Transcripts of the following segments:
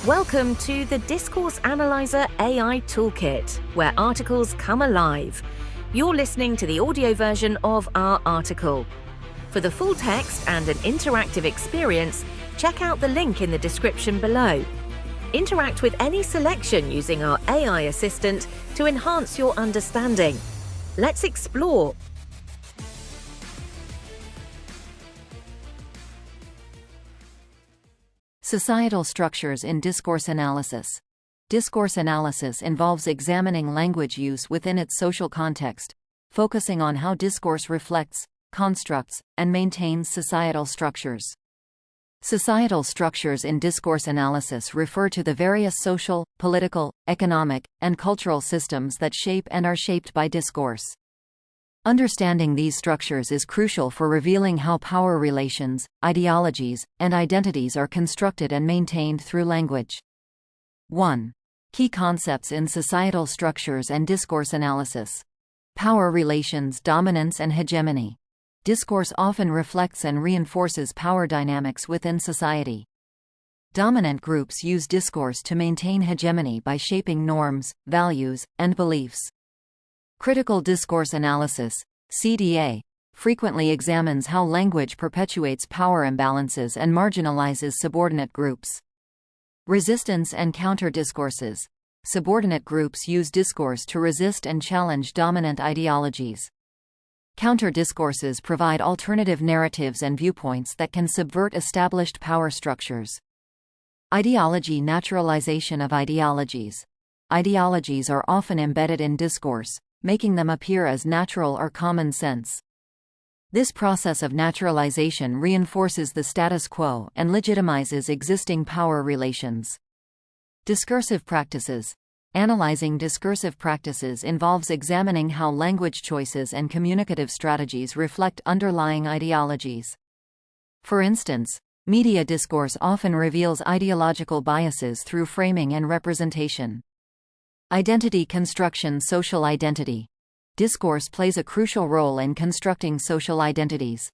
Welcome to the Discourse Analyzer AI Toolkit, where articles come alive. You're listening to the audio version of our article. For the full text and an interactive experience, check out the link in the description below. Interact with any selection using our AI assistant to enhance your understanding. Let's explore. Societal structures in discourse analysis. Discourse analysis involves examining language use within its social context, focusing on how discourse reflects, constructs, and maintains societal structures. Societal structures in discourse analysis refer to the various social, political, economic, and cultural systems that shape and are shaped by discourse. Understanding these structures is crucial for revealing how power relations, ideologies, and identities are constructed and maintained through language. 1. Key concepts in societal structures and discourse analysis. Power relations, dominance and hegemony. Discourse often reflects and reinforces power dynamics within society. Dominant groups use discourse to maintain hegemony by shaping norms, values, and beliefs. Critical discourse analysis, CDA, frequently examines how language perpetuates power imbalances and marginalizes subordinate groups. Resistance and counter-discourses. Subordinate groups use discourse to resist and challenge dominant ideologies. Counter-discourses provide alternative narratives and viewpoints that can subvert established power structures. Ideology naturalization of ideologies. Ideologies are often embedded in discourse, making them appear as natural or common sense. This process of naturalization reinforces the status quo and legitimizes existing power relations. Discursive practices. Analyzing discursive practices involves examining how language choices and communicative strategies reflect underlying ideologies. For instance, media discourse often reveals ideological biases through framing and representation. Identity construction. Social identity. Discourse plays a crucial role in constructing social identities.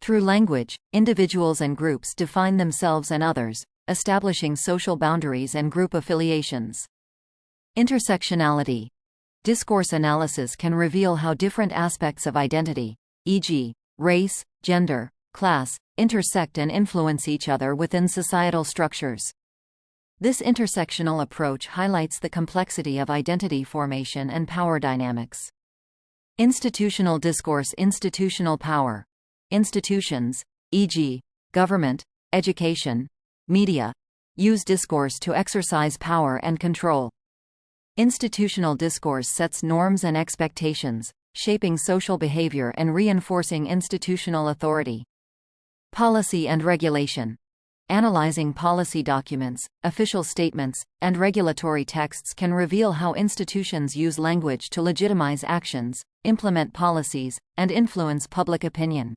Through language, individuals and groups define themselves and others, establishing social boundaries and group affiliations. Intersectionality. Discourse analysis can reveal how different aspects of identity, e.g., race, gender, class, intersect and influence each other within societal structures. This intersectional approach highlights the complexity of identity formation and power dynamics. Institutional discourse. Institutional power. Institutions, e.g., government, education, media, use discourse to exercise power and control. Institutional discourse sets norms and expectations, shaping social behavior and reinforcing institutional authority. Policy and regulation. Analyzing policy documents, official statements, and regulatory texts can reveal how institutions use language to legitimize actions, implement policies, and influence public opinion.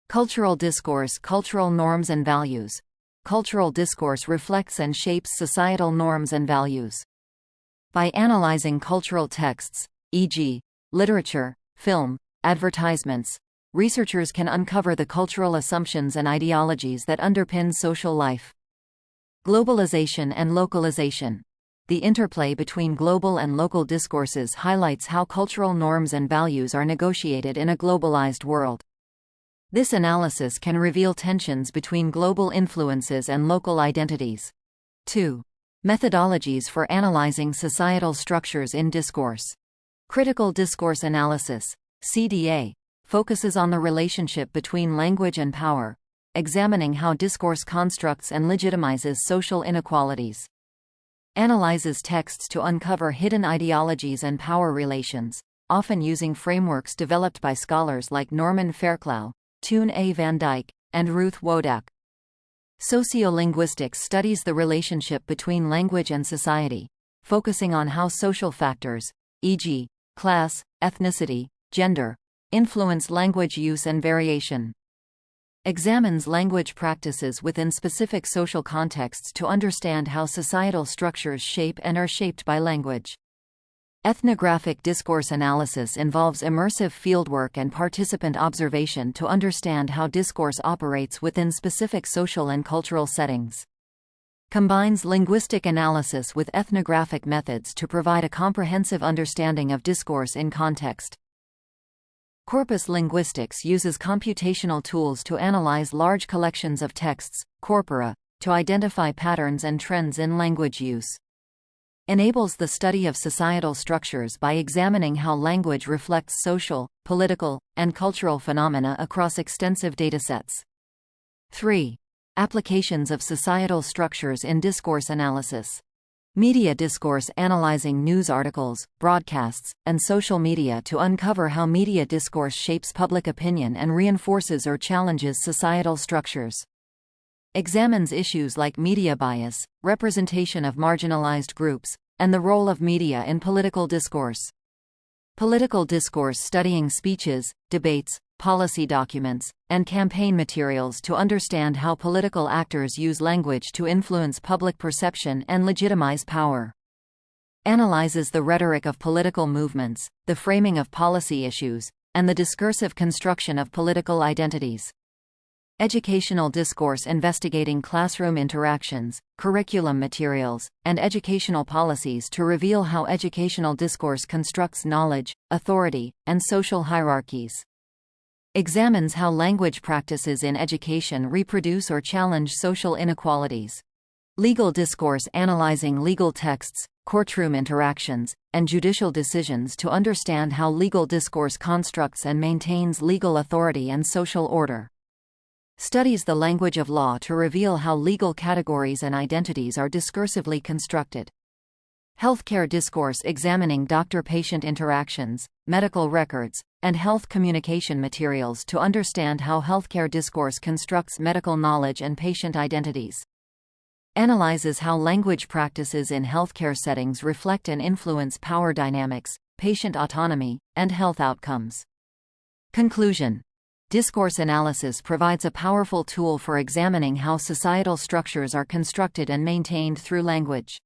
Cultural discourse. Cultural norms and values. Cultural discourse reflects and shapes societal norms and values. By analyzing cultural texts, e.g., literature, film, advertisements, researchers can uncover the cultural assumptions and ideologies that underpin social life. Globalization and localization. The interplay between global and local discourses highlights how cultural norms and values are negotiated in a globalized world. This analysis can reveal tensions between global influences and local identities. 2. Methodologies for analyzing societal structures in discourse. Critical discourse analysis, CDA, focuses on the relationship between language and power, examining how discourse constructs and legitimizes social inequalities. Analyzes texts to uncover hidden ideologies and power relations, often using frameworks developed by scholars like Norman Fairclough, Toon A. Van Dyke, and Ruth Wodak. Sociolinguistics studies the relationship between language and society, focusing on how social factors, e.g., class, ethnicity, gender, influence language use and variation. Examines language practices within specific social contexts to understand how societal structures shape and are shaped by language. Ethnographic discourse analysis involves immersive fieldwork and participant observation to understand how discourse operates within specific social and cultural settings. combines linguistic analysis with ethnographic methods to provide a comprehensive understanding of discourse in context. Corpus linguistics uses computational tools to analyze large collections of texts, corpora, to identify patterns and trends in language use. Enables the study of societal structures by examining how language reflects social, political, and cultural phenomena across extensive datasets. 3. Applications of societal structures in discourse analysis. Media discourse analyzing news articles, broadcasts, and social media to uncover how media discourse shapes public opinion and reinforces or challenges societal structures. Examines issues like media bias, representation of marginalized groups, and the role of media in political discourse. Political discourse studying speeches, debates, policy documents, and campaign materials to understand how political actors use language to influence public perception and legitimize power. Analyzes the rhetoric of political movements, the framing of policy issues, and the discursive construction of political identities. Educational discourse investigating classroom interactions, curriculum materials, and educational policies to reveal how educational discourse constructs knowledge, authority, and social hierarchies. Examines how language practices in education reproduce or challenge social inequalities. Legal discourse analyzing legal texts, courtroom interactions, and judicial decisions to understand how legal discourse constructs and maintains legal authority and social order. Studies the language of law to reveal how legal categories and identities are discursively constructed. Healthcare discourse examining doctor-patient interactions, medical records, and health communication materials to understand how healthcare discourse constructs medical knowledge and patient identities. Analyzes how language practices in healthcare settings reflect and influence power dynamics, patient autonomy, and health outcomes. Conclusion. Discourse analysis provides a powerful tool for examining how societal structures are constructed and maintained through language.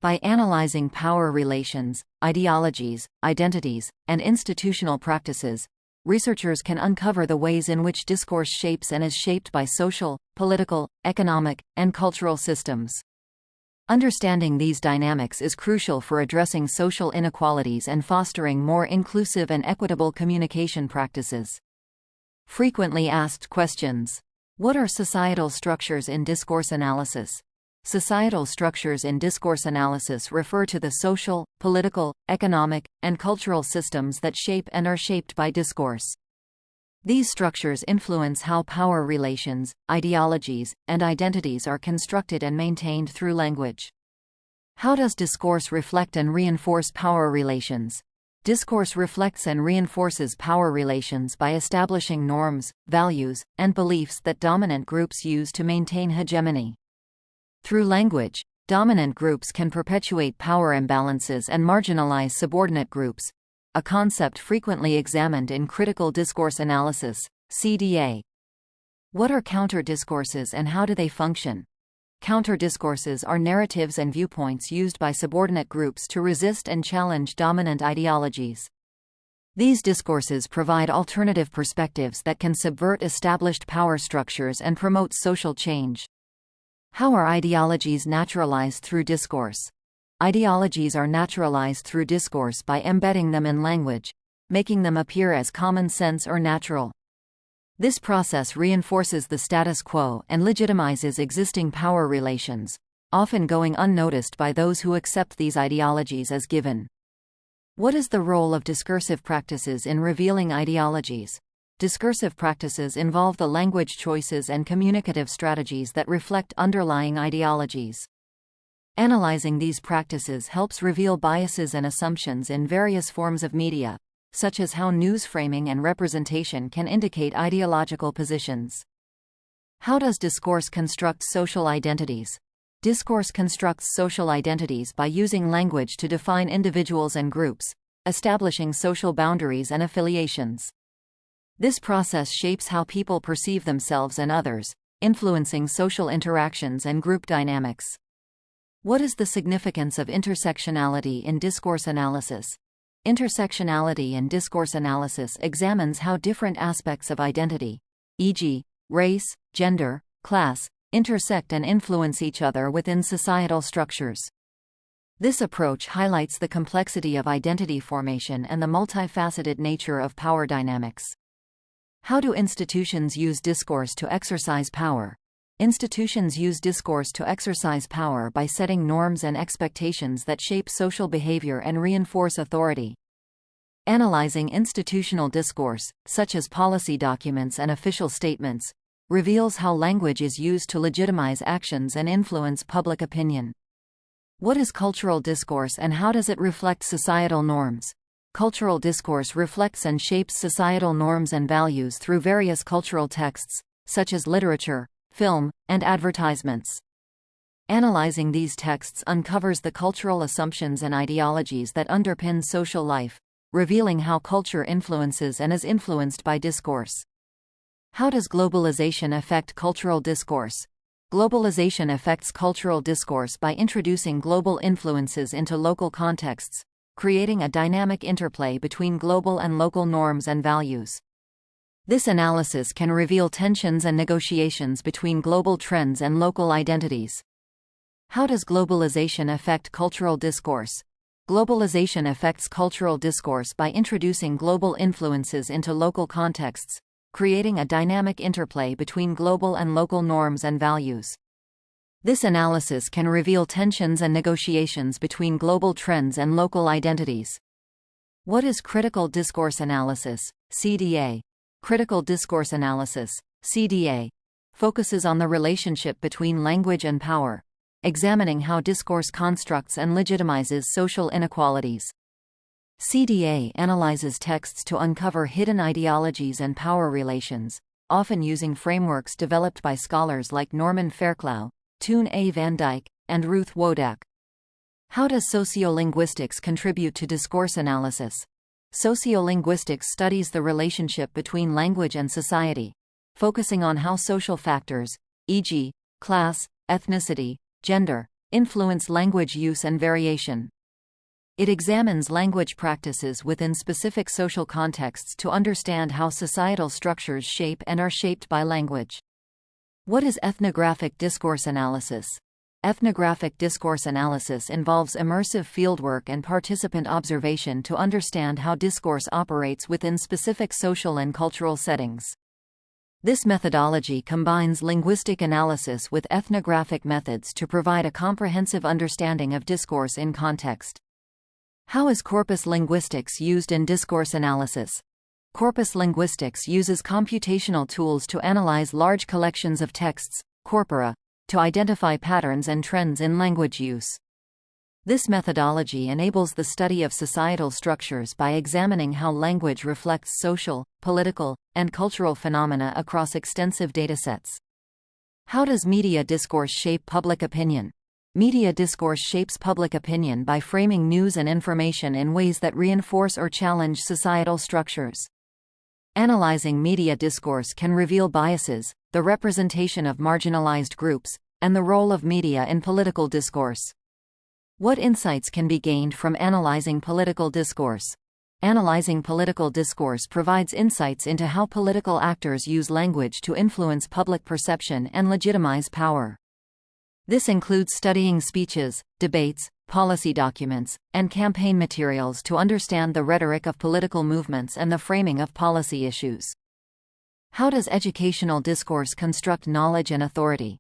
By analyzing power relations, ideologies, identities, and institutional practices, researchers can uncover the ways in which discourse shapes and is shaped by social, political, economic, and cultural systems. Understanding these dynamics is crucial for addressing social inequalities and fostering more inclusive and equitable communication practices. Frequently asked questions. What are societal structures in discourse analysis? Societal structures in discourse analysis refer to the social, political, economic, and cultural systems that shape and are shaped by discourse. These structures influence how power relations, ideologies, and identities are constructed and maintained through language. How does discourse reflect and reinforce power relations? Discourse reflects and reinforces power relations by establishing norms, values, and beliefs that dominant groups use to maintain hegemony. Through language, dominant groups can perpetuate power imbalances and marginalize subordinate groups, a concept frequently examined in critical discourse analysis, CDA. What are counter-discourses and how do they function? Counter-discourses are narratives and viewpoints used by subordinate groups to resist and challenge dominant ideologies. These discourses provide alternative perspectives that can subvert established power structures and promote social change. How are ideologies naturalized through discourse? Ideologies are naturalized through discourse by embedding them in language, making them appear as common sense or natural. This process reinforces the status quo and legitimizes existing power relations, often going unnoticed by those who accept these ideologies as given. What is the role of discursive practices in revealing ideologies? Discursive practices involve the language choices and communicative strategies that reflect underlying ideologies. Analyzing these practices helps reveal biases and assumptions in various forms of media, such as how news framing and representation can indicate ideological positions. How does discourse construct social identities? Discourse constructs social identities by using language to define individuals and groups, establishing social boundaries and affiliations. This process shapes how people perceive themselves and others, influencing social interactions and group dynamics. What is the significance of intersectionality in discourse analysis? Intersectionality in discourse analysis examines how different aspects of identity, e.g., race, gender, class, intersect and influence each other within societal structures. This approach highlights the complexity of identity formation and the multifaceted nature of power dynamics. How do institutions use discourse to exercise power? Institutions use discourse to exercise power by setting norms and expectations that shape social behavior and reinforce authority. Analyzing institutional discourse, such as policy documents and official statements, reveals how language is used to legitimize actions and influence public opinion. What is cultural discourse and how does it reflect societal norms? Cultural discourse reflects and shapes societal norms and values through various cultural texts, such as literature, film, and advertisements. Analyzing these texts uncovers the cultural assumptions and ideologies that underpin social life, revealing how culture influences and is influenced by discourse. How does globalization affect cultural discourse? Globalization affects cultural discourse by introducing global influences into local contexts, creating a dynamic interplay between global and local norms and values. This analysis can reveal tensions and negotiations between global trends and local identities. How does globalization affect cultural discourse? Globalization affects cultural discourse by introducing global influences into local contexts, creating a dynamic interplay between global and local norms and values. This analysis can reveal tensions and negotiations between global trends and local identities. What is critical discourse analysis, CDA? Critical discourse analysis, CDA, focuses on the relationship between language and power, examining how discourse constructs and legitimizes social inequalities. CDA analyzes texts to uncover hidden ideologies and power relations, often using frameworks developed by scholars like Norman Fairclough, Toon A. Van Dyke, and Ruth Wodak. How does sociolinguistics contribute to discourse analysis? Sociolinguistics studies the relationship between language and society, focusing on how social factors, e.g., class, ethnicity, gender, influence language use and variation. It examines language practices within specific social contexts to understand how societal structures shape and are shaped by language. What is ethnographic discourse analysis? Ethnographic discourse analysis involves immersive fieldwork and participant observation to understand how discourse operates within specific social and cultural settings. This methodology combines linguistic analysis with ethnographic methods to provide a comprehensive understanding of discourse in context. How is corpus linguistics used in discourse analysis? Corpus linguistics uses computational tools to analyze large collections of texts, corpora, to identify patterns and trends in language use. This methodology enables the study of societal structures by examining how language reflects social, political, and cultural phenomena across extensive datasets. How does media discourse shape public opinion? Media discourse shapes public opinion by framing news and information in ways that reinforce or challenge societal structures. Analyzing media discourse can reveal biases, the representation of marginalized groups, and the role of media in political discourse. What insights can be gained from analyzing political discourse? Analyzing political discourse provides insights into how political actors use language to influence public perception and legitimize power. This includes studying speeches, debates, policy documents, and campaign materials to understand the rhetoric of political movements and the framing of policy issues. How does educational discourse construct knowledge and authority?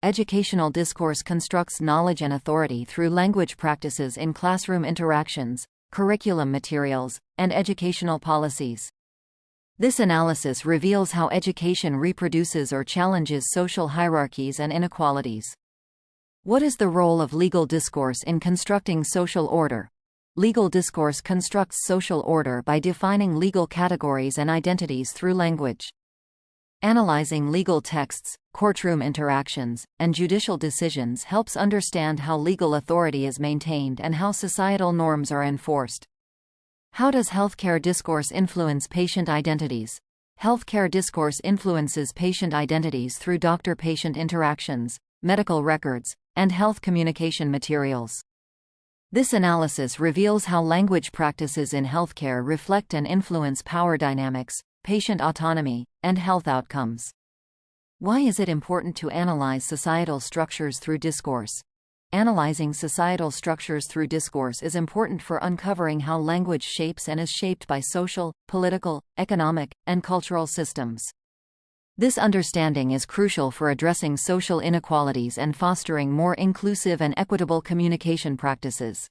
Educational discourse constructs knowledge and authority through language practices in classroom interactions, curriculum materials, and educational policies. This analysis reveals how education reproduces or challenges social hierarchies and inequalities. What is the role of legal discourse in constructing social order? Legal discourse constructs social order by defining legal categories and identities through language. Analyzing legal texts, courtroom interactions, and judicial decisions helps understand how legal authority is maintained and how societal norms are enforced. How does healthcare discourse influence patient identities? Healthcare discourse influences patient identities through doctor-patient interactions, medical records, and health communication materials. This analysis reveals how language practices in healthcare reflect and influence power dynamics, patient autonomy, and health outcomes. Why is it important to analyze societal structures through discourse? Analyzing societal structures through discourse is important for uncovering how language shapes and is shaped by social, political, economic, and cultural systems. This understanding is crucial for addressing social inequalities and fostering more inclusive and equitable communication practices.